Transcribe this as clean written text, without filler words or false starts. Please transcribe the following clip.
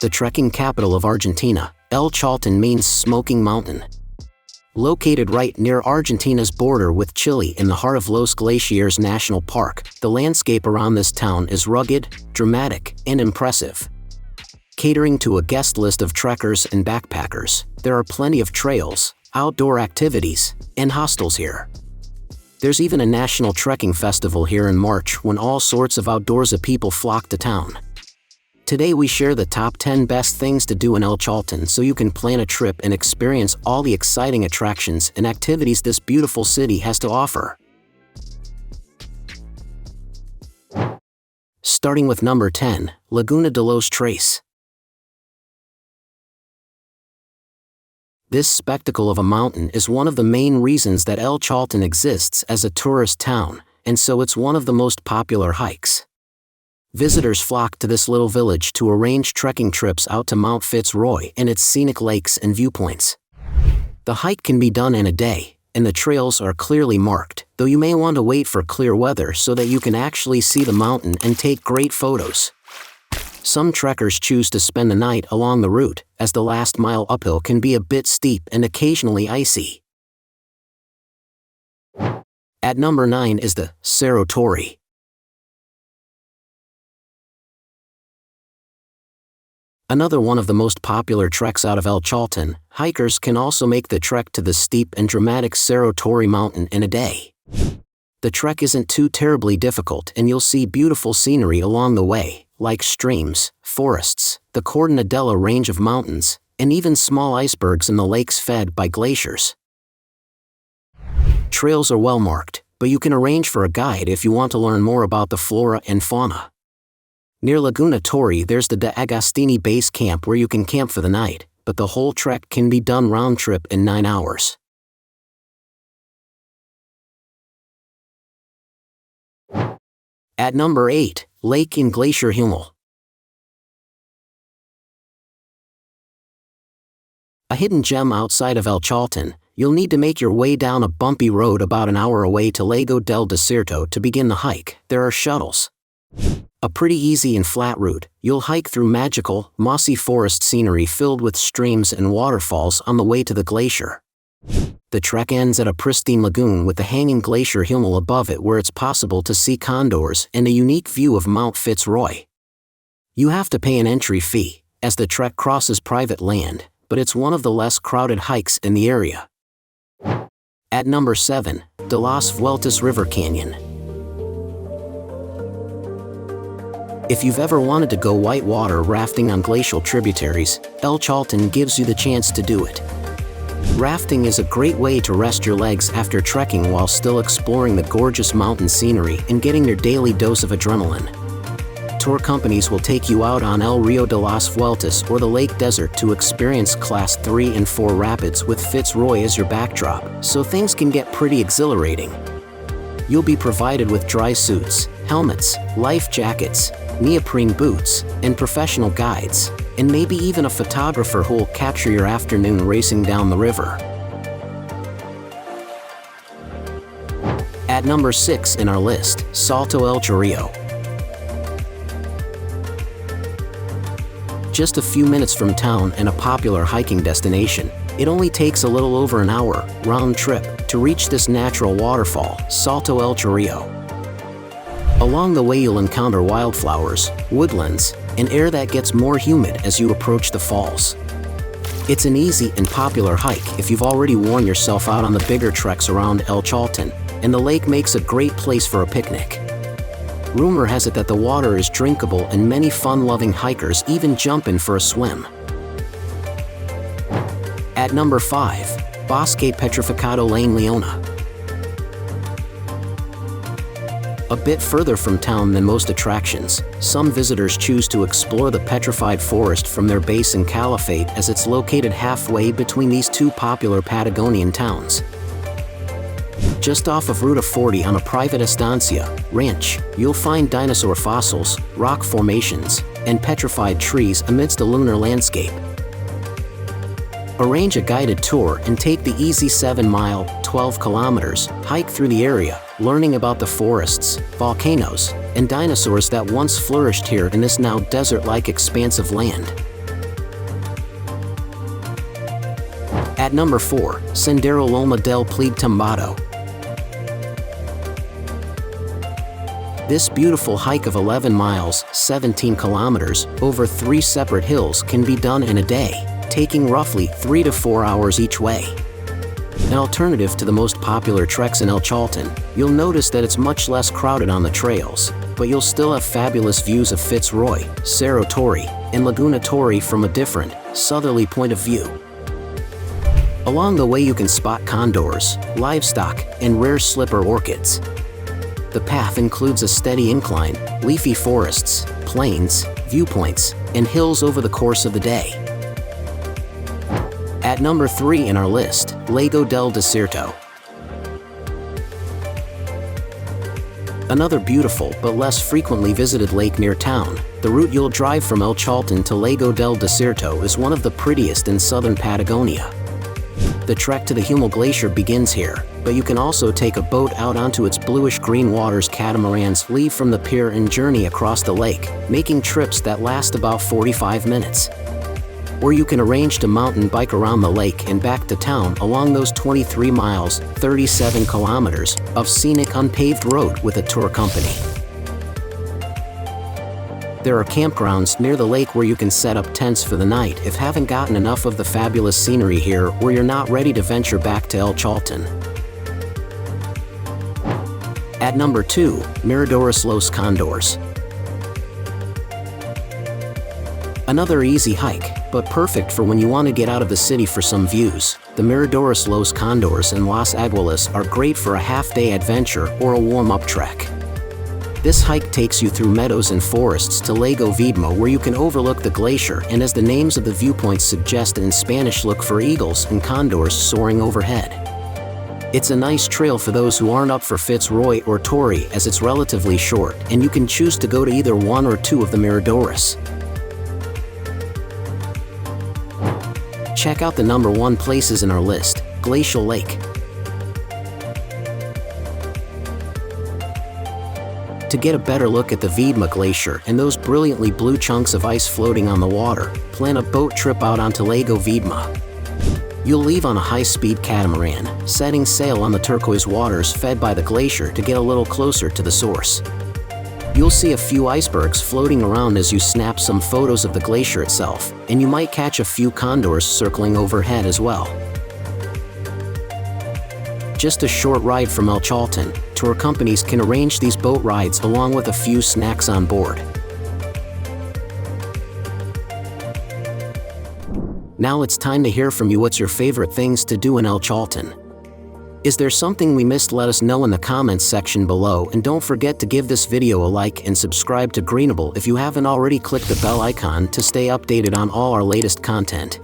the trekking capital of Argentina, El Chalten means smoking mountain. Located right near Argentina's border with Chile in the heart of Los Glaciers National Park, the landscape around this town is rugged, dramatic, and impressive. Catering to a guest list of trekkers and backpackers, there are plenty of trails, outdoor activities, and hostels here. There's even a national trekking festival here in March when all sorts of outdoorsy people flock to town. Today we share the top 10 best things to do in El Chalten so you can plan a trip and experience all the exciting attractions and activities this beautiful city has to offer. Starting with number 10, Laguna De Los Tres. This spectacle of a mountain is one of the main reasons that El Chalten exists as a tourist town, and so it's one of the most popular hikes. Visitors flock to this little village to arrange trekking trips out to Mount Fitzroy and its scenic lakes and viewpoints. The hike can be done in a day, and the trails are clearly marked, though you may want to wait for clear weather so that you can actually see the mountain and take great photos. Some trekkers choose to spend the night along the route, as the last mile uphill can be a bit steep and occasionally icy. At number 9 is the Cerro Torre. Another one of the most popular treks out of El Chalten, hikers can also make the trek to the steep and dramatic Cerro Torre mountain in a day. The trek isn't too terribly difficult and you'll see beautiful scenery along the way, like streams, forests, the Cordillera range of mountains, and even small icebergs in the lakes fed by glaciers. Trails are well marked, but you can arrange for a guide if you want to learn more about the flora and fauna. Near Laguna Torre there's the De Agostini base camp where you can camp for the night, but the whole trek can be done round trip in 9 hours. At number 8, Lake in Glacier Huemul. A hidden gem outside of El Chalten, you'll need to make your way down a bumpy road about an hour away to Lago Del Desierto to begin the hike. There are shuttles. A pretty easy and flat route, you'll hike through magical, mossy forest scenery filled with streams and waterfalls on the way to the glacier. The trek ends at a pristine lagoon with the hanging Glacier Huemul above it where it's possible to see condors and a unique view of Mount Fitzroy. You have to pay an entry fee, as the trek crosses private land, but it's one of the less crowded hikes in the area. At number 7, De Las Vueltas River Canyon. If you've ever wanted to go whitewater rafting on glacial tributaries, El Chalten gives you the chance to do it. Rafting is a great way to rest your legs after trekking while still exploring the gorgeous mountain scenery and getting your daily dose of adrenaline. Tour companies will take you out on El Rio de las Vueltas or the Lake Desert to experience Class 3 and 4 rapids with Fitzroy as your backdrop, so things can get pretty exhilarating. You'll be provided with dry suits, helmets, life jackets, neoprene boots, and professional guides, and maybe even a photographer who'll capture your afternoon racing down the river. At number 6 in our list, Salto El Chorrillo. Just a few minutes from town and a popular hiking destination, it only takes a little over an hour, round trip, to reach this natural waterfall, Salto El Chorrillo. Along the way you'll encounter wildflowers, woodlands, and air that gets more humid as you approach the falls. It's an easy and popular hike if you've already worn yourself out on the bigger treks around El Chalten, and the lake makes a great place for a picnic. Rumor has it that the water is drinkable and many fun-loving hikers even jump in for a swim. At number 5, Bosque Petrificado Lane Leona. A bit further from town than most attractions, some visitors choose to explore the petrified forest from their base in Caliphate as it's located halfway between these two popular Patagonian towns. Just off of Ruta 40 on a private estancia, ranch, you'll find dinosaur fossils, rock formations, and petrified trees amidst a lunar landscape. Arrange a guided tour and take the easy 7-mile, 12 kilometers, hike through the area, learning about the forests, volcanoes, and dinosaurs that once flourished here in this now desert-like expanse of land. At number 4, Sendero Loma del Pliegue Tumbado. This beautiful hike of 11 miles, 17 kilometers, over 3 separate hills can be done in a day, taking roughly 3 to 4 hours each way. An alternative to the most popular treks in El Chalten, you'll notice that it's much less crowded on the trails, but you'll still have fabulous views of Fitzroy, Cerro Torre, and Laguna Torre from a different, southerly point of view. Along the way you can spot condors, livestock, and rare slipper orchids. The path includes a steady incline, leafy forests, plains, viewpoints, and hills over the course of the day. At number 3 in our list, Lago del Desierto. Another beautiful but less frequently visited lake near town, the route you'll drive from El Chalten to Lago del Desierto is one of the prettiest in southern Patagonia. The trek to the Huemul Glacier begins here, but you can also take a boat out onto its bluish-green waters. Catamarans leave from the pier and journey across the lake, making trips that last about 45 minutes. Or you can arrange to mountain bike around the lake and back to town along those 23 miles, 37 kilometers, of scenic unpaved road with a tour company. There are campgrounds near the lake where you can set up tents for the night if haven't gotten enough of the fabulous scenery here or you're not ready to venture back to El Chalten. At number 2, Miradores Los Cóndores. Another easy hike, but perfect for when you want to get out of the city for some views. The Miradores Los Cóndores and Las Aguilas are great for a half-day adventure or a warm-up trek. This hike takes you through meadows and forests to Lago Vidmo, where you can overlook the glacier, and as the names of the viewpoints suggest in Spanish, look for eagles and condors soaring overhead. It's a nice trail for those who aren't up for Fitzroy or Torre, as it's relatively short, and you can choose to go to either one or two of the Miradores. Check out the number 1 places in our list, Glacial Lake. To get a better look at the Vidma Glacier and those brilliantly blue chunks of ice floating on the water, plan a boat trip out onto Lago Vidma. You'll leave on a high-speed catamaran, setting sail on the turquoise waters fed by the glacier to get a little closer to the source. You'll see a few icebergs floating around as you snap some photos of the glacier itself, and you might catch a few condors circling overhead as well. Just a short ride from El Chalten, tour companies can arrange these boat rides along with a few snacks on board. Now it's time to hear from you. What's your favorite things to do in El Chalten? Is there something we missed? Let us know in the comments section below, and don't forget to give this video a like and subscribe to Greenable if you haven't already. Click the bell icon to stay updated on all our latest content.